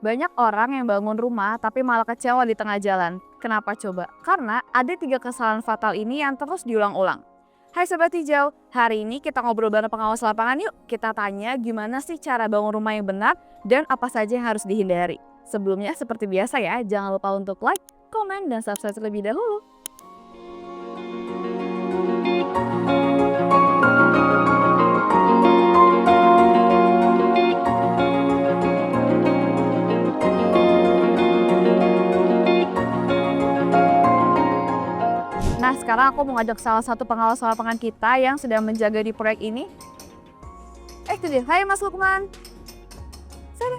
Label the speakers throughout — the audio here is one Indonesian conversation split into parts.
Speaker 1: Banyak orang yang bangun rumah tapi malah kecewa di tengah jalan. Kenapa coba? Karena ada 3 kesalahan fatal ini yang terus diulang-ulang. Hai Sobat Hijau, hari ini kita ngobrol bareng pengawas lapangan yuk. Kita tanya gimana sih cara bangun rumah yang benar dan apa saja yang harus dihindari. Sebelumnya seperti biasa ya, jangan lupa untuk like, komen, dan subscribe terlebih dahulu. Nah, sekarang aku mau ngajak salah satu pengawas lapangan kita yang sedang menjaga di proyek ini. Itu dia. Hai Mas Lukman. Tada.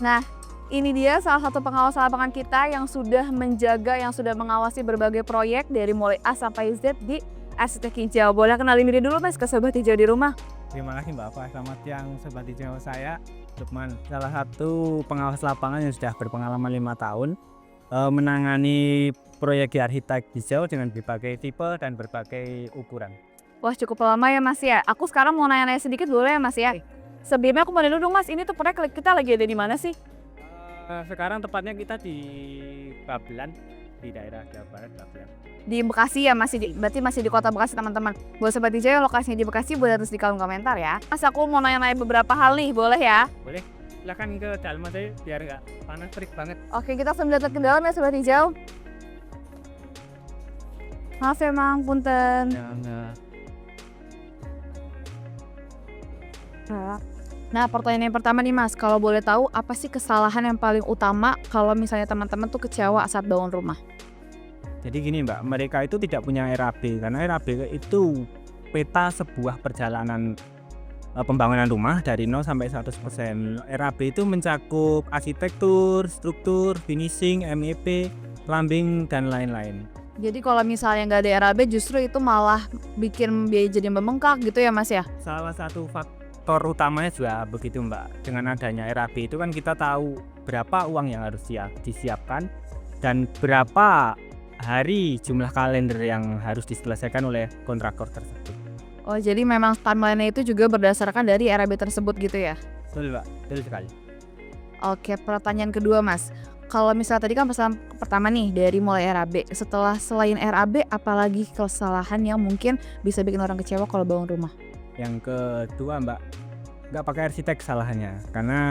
Speaker 1: Nah, ini dia salah satu pengawas lapangan kita yang sudah menjaga, yang sudah mengawasi berbagai proyek dari mulai A sampai Z di Arsitek Hijau. Boleh kenalin diri dulu Mas ke Sobat Hijau di rumah.
Speaker 2: Terima kasih Mbak Afah. Selamat siang Sobat Hijau, saya Lukman, salah satu pengawas lapangan yang sudah berpengalaman 5 tahun menangani proyek di Arsitek Hijau dengan berbagai tipe dan berbagai ukuran.
Speaker 1: Wah, cukup lama ya Mas ya. Aku sekarang mau nanya-nanya sedikit boleh ya Mas ya? Sebelumnya aku mau nanya dulu Mas, ini tuh proyek kita lagi ada di mana sih?
Speaker 2: Sekarang tepatnya kita di Babelan, di daerah Jawa Barat, Babelan.
Speaker 1: Di Bekasi ya, berarti masih di kota Bekasi teman-teman. Buat Sobat Hijau yang lokasinya di Bekasi boleh tulis di kolom komentar ya. Mas, aku mau nanya-nanya beberapa hal nih, boleh ya?
Speaker 2: Boleh, silakan ke dalam aja biar nggak panas terik banget.
Speaker 1: Oke, kita langsung datang ke dalam ya Sobat Hijau. Maaf ya Mang, punten. Nah, pertanyaan yang pertama nih Mas, kalau boleh tahu apa sih kesalahan yang paling utama kalau misalnya teman-teman tuh kecewa saat bangun rumah?
Speaker 2: Jadi gini Mbak, mereka itu tidak punya RAB karena RAB itu peta sebuah perjalanan pembangunan rumah dari 0 sampai 100%. RAB itu mencakup arsitektur, struktur, finishing, MEP, plumbing, dan lain-lain.
Speaker 1: Jadi kalau misalnya nggak ada RAB justru itu malah bikin biaya jadi membengkak gitu ya Mas ya?
Speaker 2: Salah satu faktor utamanya juga begitu Mbak. Dengan adanya RAB itu kan kita tahu berapa uang yang harus disiapkan dan berapa hari jumlah kalender yang harus diselesaikan oleh kontraktor tersebut.
Speaker 1: Oh, jadi memang timeline-nya itu juga berdasarkan dari RAB tersebut gitu ya?
Speaker 2: Betul Mbak, betul sekali.
Speaker 1: Oke, pertanyaan kedua Mas. Kalau misalnya tadi kan pesan pertama nih dari mulai RAB. Selain RAB, apalagi kesalahan yang mungkin bisa bikin orang kecewa kalau bangun rumah?
Speaker 2: Yang kedua Mbak, nggak pakai arsitek kesalahannya. Karena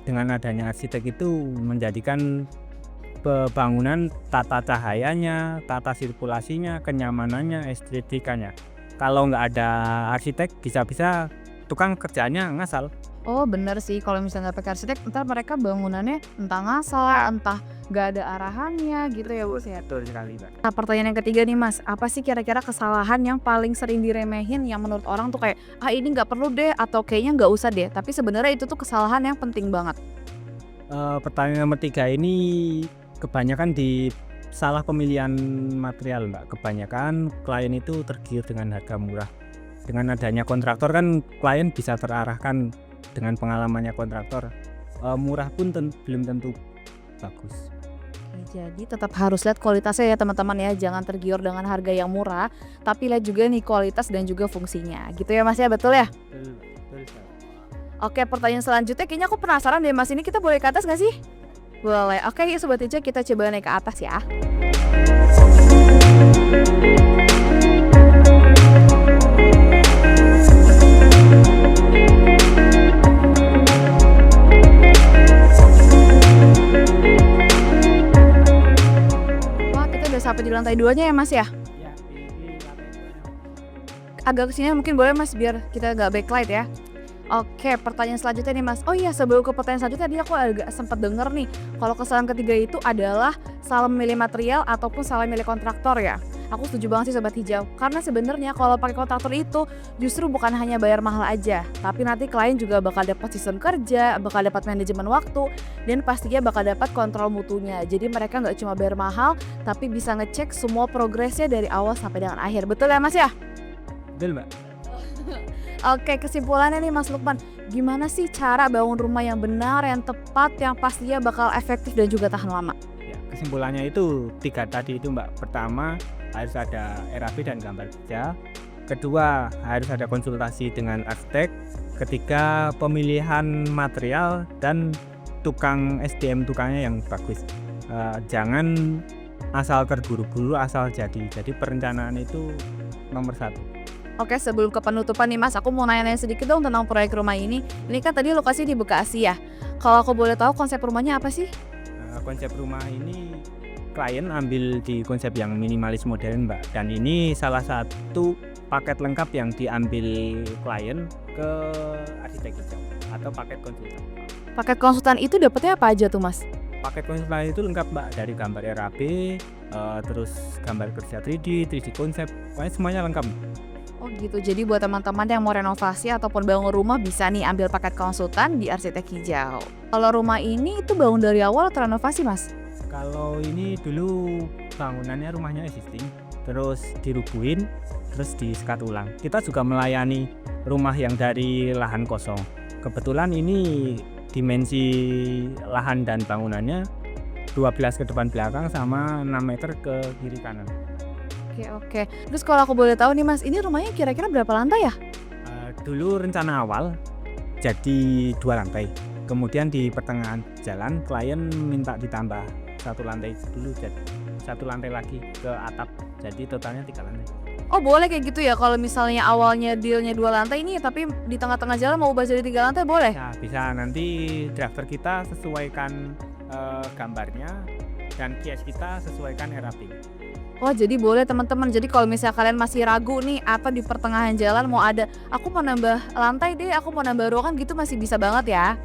Speaker 2: dengan adanya arsitek itu menjadikan bangunan tata cahayanya, tata sirkulasinya, kenyamanannya, estetikanya. Kalau nggak ada arsitek, bisa-bisa tukang kerjaannya ngasal.
Speaker 1: Oh bener sih, kalau misalnya nggak pakai arsitek, ntar mereka bangunannya entah ngasal, entah nggak ada arahannya gitu ya Bu ya.
Speaker 2: Betul sekali Mbak.
Speaker 1: Nah, pertanyaan yang ketiga nih Mas, apa sih kira-kira kesalahan yang paling sering diremehin yang menurut orang tuh kayak ini nggak perlu deh atau kayaknya nggak usah deh, tapi sebenarnya itu tuh kesalahan yang penting banget.
Speaker 2: Pertanyaan nomor 3 ini kebanyakan di salah pemilihan material Mbak. Kebanyakan klien itu tergiur dengan harga murah. Dengan adanya kontraktor kan klien bisa terarahkan dengan pengalamannya kontraktor. Murah pun belum tentu bagus.
Speaker 1: Jadi tetap harus lihat kualitasnya ya teman-teman ya, jangan tergiur dengan harga yang murah, tapi lihat juga nih kualitas dan juga fungsinya. Gitu ya Mas ya, betul ya?
Speaker 2: Betul.
Speaker 1: Oke, pertanyaan selanjutnya kayaknya aku penasaran deh Mas, ini kita boleh ke atas nggak sih? Boleh. Oke, yuk Sobat Hijau kita coba naik ke atas ya. Wah, kita udah sampai di lantai 2-nya ya Mas ya?
Speaker 2: Ya, di lantai 2-nya.
Speaker 1: Agak kesini mungkin boleh Mas biar kita nggak backlight ya. Oke, pertanyaan selanjutnya nih Mas. Oh iya, sebelum ke pertanyaan selanjutnya tadi aku agak sempat denger nih, kalau kesalahan ketiga itu adalah salah memilih material ataupun salah milih kontraktor ya. Aku setuju banget sih Sobat Hijau, karena sebenarnya kalau pakai kontraktor itu justru bukan hanya bayar mahal aja, tapi nanti klien juga bakal dapat sistem kerja, bakal dapat manajemen waktu, dan pastinya bakal dapat kontrol mutunya. Jadi mereka nggak cuma bayar mahal, tapi bisa ngecek semua progresnya dari awal sampai dengan akhir. Betul ya Mas ya?
Speaker 2: Betul Mbak.
Speaker 1: Oke, kesimpulannya nih Mas Lukman, gimana sih cara bangun rumah yang benar, yang tepat, yang pastinya bakal efektif dan juga tahan lama?
Speaker 2: Ya, kesimpulannya itu 3 tadi itu Mbak. Pertama, harus ada RAB dan gambar kerja. Kedua, harus ada konsultasi dengan arsitek. Ketiga, pemilihan material dan tukang SDM tukangnya yang bagus. Jangan asal terburu-buru asal jadi perencanaan itu nomor 1.
Speaker 1: Oke, sebelum ke penutupan nih Mas, aku mau nanya sedikit dong tentang proyek rumah ini. Ini kan tadi lokasi di Bekasi ya. Kalau aku boleh tahu konsep rumahnya apa sih?
Speaker 2: Konsep rumah ini klien ambil di konsep yang minimalis modern Mbak, dan ini salah satu paket lengkap yang diambil klien ke arsitek hijau atau paket konsultan.
Speaker 1: Paket konsultan itu dapetnya apa aja tuh Mas?
Speaker 2: Paket konsultan itu lengkap Mbak, dari gambar RAB, terus gambar kerja 3D konsep, pokoknya semuanya lengkap.
Speaker 1: Oh gitu, jadi buat teman-teman yang mau renovasi ataupun bangun rumah bisa nih ambil paket konsultan di Arsitek Hijau. Kalau rumah ini itu bangun dari awal atau renovasi Mas?
Speaker 2: Kalau ini dulu bangunannya rumahnya existing, terus dirubuhin, terus disekat ulang. Kita juga melayani rumah yang dari lahan kosong. Kebetulan ini dimensi lahan dan bangunannya 12 ke depan belakang sama 6 meter ke kiri kanan.
Speaker 1: Oke. Terus kalau aku boleh tahu nih Mas, ini rumahnya kira-kira berapa lantai ya?
Speaker 2: Dulu rencana awal jadi 2 lantai. Kemudian di pertengahan jalan klien minta ditambah 1 lantai dulu, jadi 1 lantai lagi ke atap. Jadi totalnya 3 lantai.
Speaker 1: Oh boleh kayak gitu ya, kalau misalnya awalnya dealnya 2 lantai nih, tapi di tengah-tengah jalan mau ubah jadi 3 lantai boleh?
Speaker 2: Nah, bisa nanti driver kita sesuaikan gambarnya dan kias kita sesuaikan RAP.
Speaker 1: Oh jadi boleh teman-teman. Jadi kalau misalnya kalian masih ragu nih atau di pertengahan jalan mau ada, aku mau nambah lantai deh, aku mau nambah ruangan gitu, masih bisa banget ya.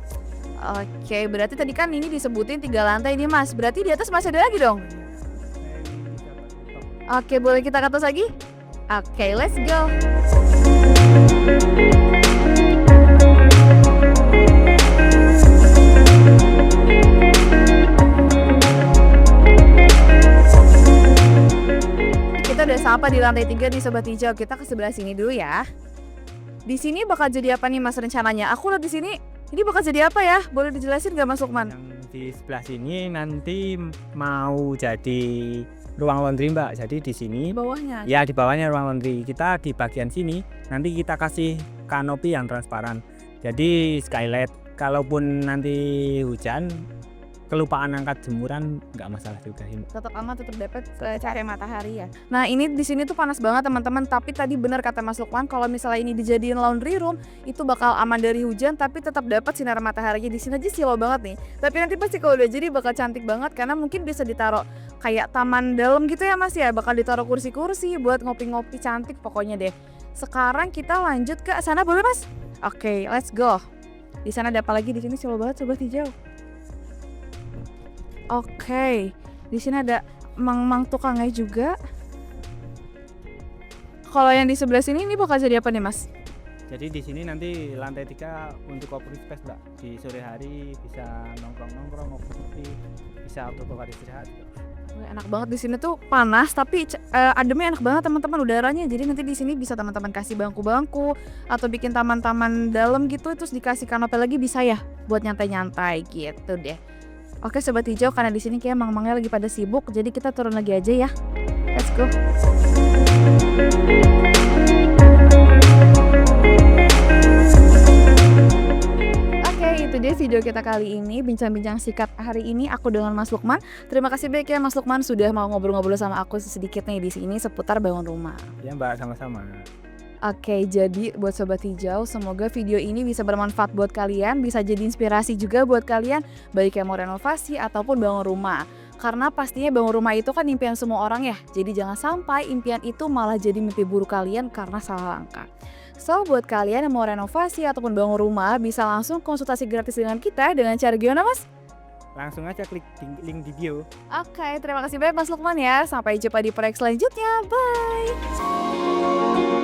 Speaker 1: Oke, berarti tadi kan ini disebutin 3 lantai nih Mas, berarti di atas masih ada lagi dong? Oke, boleh kita ke atas lagi? Oke, let's go. Kita udah sampai di lantai 3 nih Sobat Hijau. Kita ke sebelah sini dulu ya. Di sini bakal jadi apa nih Mas rencananya? Aku lihat di sini, ini bakal jadi apa ya? Boleh dijelasin nggak Mas Lukman?
Speaker 2: Yang di sebelah sini nanti mau jadi ruang laundry Mbak. Jadi di sini
Speaker 1: Di bawahnya.
Speaker 2: ya, di bawahnya ruang laundry. Kita di bagian sini nanti kita kasih kanopi yang transparan. Jadi skylight. Kalaupun nanti hujan, kelupaan angkat jemuran nggak masalah juga ini.
Speaker 1: Tetap aman, tetap dapat cahaya matahari ya. Nah ini di sini tuh panas banget teman-teman. Tapi tadi benar kata Mas Lukman, kalau misalnya ini dijadiin laundry room itu bakal aman dari hujan, tapi tetap dapat sinar mataharinya. Di sini aja silau banget nih. Tapi nanti pasti kalau udah jadi bakal cantik banget karena mungkin bisa ditaruh kayak taman dalam gitu ya Mas ya. Bakal ditaruh kursi-kursi buat ngopi-ngopi cantik pokoknya deh. Sekarang kita lanjut ke sana boleh Mas? Oke, let's go. Di sana ada apa lagi? Di sini silau banget Sobat Hijau. Oke, di sini ada mang-mang tukangnya juga. Kalau yang di sebelah sini ini bakal jadi apa nih Mas?
Speaker 2: Jadi di sini nanti lantai 3 untuk open space Mbak. Di sore hari bisa nongkrong-nongkrong, ngopi-ngopi, bisa untuk tempat istirahat.
Speaker 1: Enak banget di sini tuh panas tapi ademnya enak banget teman-teman udaranya. Jadi nanti di sini bisa teman-teman kasih bangku-bangku atau bikin taman-taman dalam gitu, terus dikasih kanopi lagi bisa ya buat nyantai-nyantai gitu deh. Oke Sobat Hijau, karena di sini kayak mang-mangnya lagi pada sibuk, jadi kita turun lagi aja ya. Let's go. Oke, itu dia video kita kali ini, bincang-bincang sikat hari ini aku dengan Mas Lukman. Terima kasih banyak ya Mas Lukman sudah mau ngobrol-ngobrol sama aku sedikit nih di sini seputar bangun rumah.
Speaker 2: Ya Mbak, sama-sama.
Speaker 1: Oke, jadi buat Sobat Hijau, semoga video ini bisa bermanfaat buat kalian, bisa jadi inspirasi juga buat kalian, baik yang mau renovasi ataupun bangun rumah. Karena pastinya bangun rumah itu kan impian semua orang ya, jadi jangan sampai impian itu malah jadi mimpi buruk kalian karena salah langkah. So, buat kalian yang mau renovasi ataupun bangun rumah, bisa langsung konsultasi gratis dengan kita dengan cara gimana Mas?
Speaker 2: Langsung aja klik link di bio.
Speaker 1: Oke, terima kasih banyak Mas Lukman ya, sampai jumpa di proyek selanjutnya, bye!